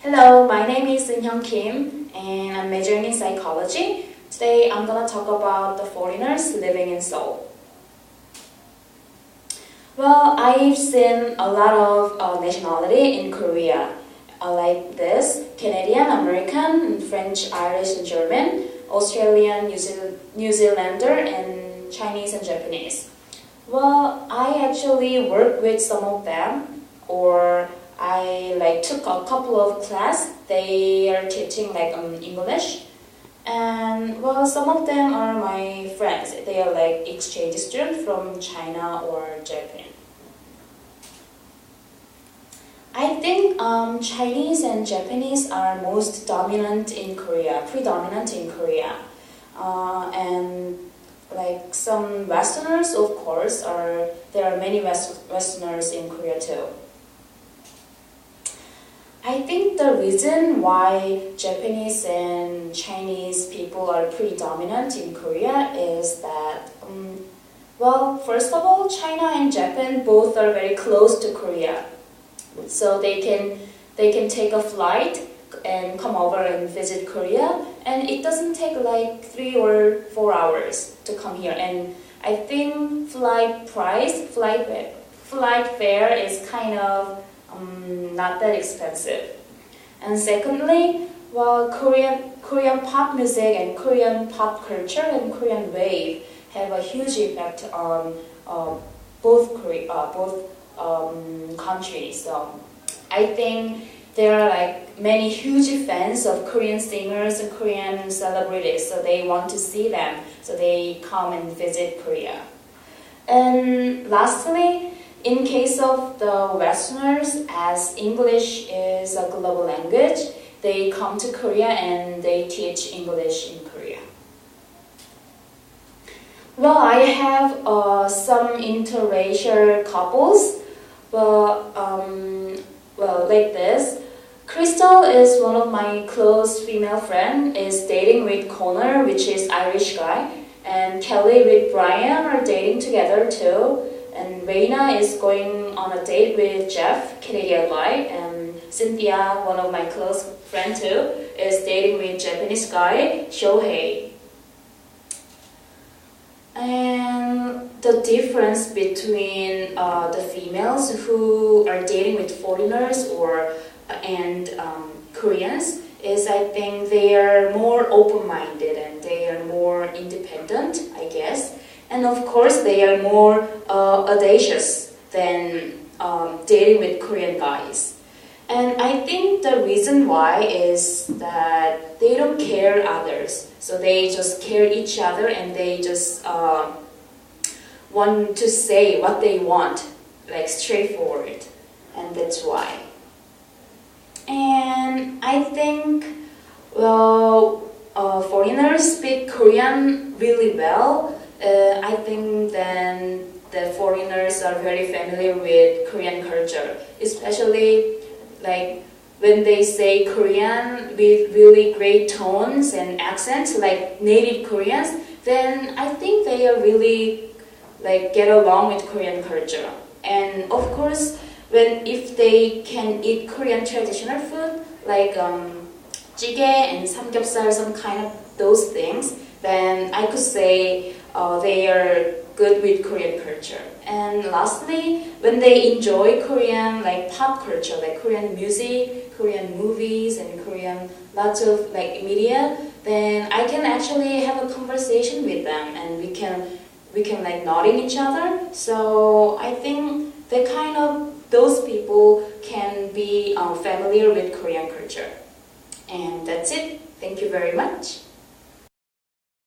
Hello, my name is Eun Hyung Kim, and I'm majoring in psychology. Today, I'm gonna talk about the foreigners living in Seoul. Well, I've seen a lot of nationality in Korea, like this: Canadian, American, French, Irish, and German, Australian, New Zealander, and Chinese and Japanese. Well, I actually work with some of them, or I took a couple of class. They are teaching English, and well, some of them are my friends. They are like exchange students from China or Japan. I think Chinese and Japanese are most dominant in Korea, predominant in Korea, and like some Westerners, of course, there are many Westerners in Korea too. I think the reason why Japanese and Chinese people are predominant in Korea is that, well, first of all, China and Japan both are very close to Korea, so they can take a flight and come over and visit Korea, and it doesn't take like 3 or 4 hours to come here. And I think flight fare is kind of not that expensive. And secondly, well, Korean pop music and Korean pop culture and Korean wave have a huge effect on both countries. So I think there are like many huge fans of Korean singers and Korean celebrities, so they want to see them, so they come and visit Korea. And lastly, in case of the Westerners, as English is a global language, they come to Korea and they teach English in Korea. Well, I have some interracial couples. Well, like this. Crystal is one of my close female friend, is dating with Connor, which is Irish guy, and Kelly with Brian are dating together too. And Reina is going on a date with Jeff, Canadian guy, and Cynthia, one of my close friend too, is dating with Japanese guy, Shohei. And the difference between the females who are dating with foreigners and Koreans is, I think they are more open-minded and they are more independent, I guess. And of course, they are more audacious than dating with Korean guys. And I think the reason why is that they don't care others. So they just care each other and they just want to say what they want, like straightforward. And that's why. And I think, well, foreigners speak Korean really well. I think then the foreigners are very familiar with Korean culture, especially like when they say Korean with really great tones and accents like native Koreans, then I think they are really like get along with Korean culture. And of course, if they can eat Korean traditional food like jjigae and samgyeopsal, some kind of those things, then I could say they are good with Korean culture. And lastly, when they enjoy Korean like pop culture, like Korean music, Korean movies, and Korean lots of like media, then I can actually have a conversation with them, and we can like nodding each other. So I think those people can be familiar with Korean culture. And that's it. Thank you very much.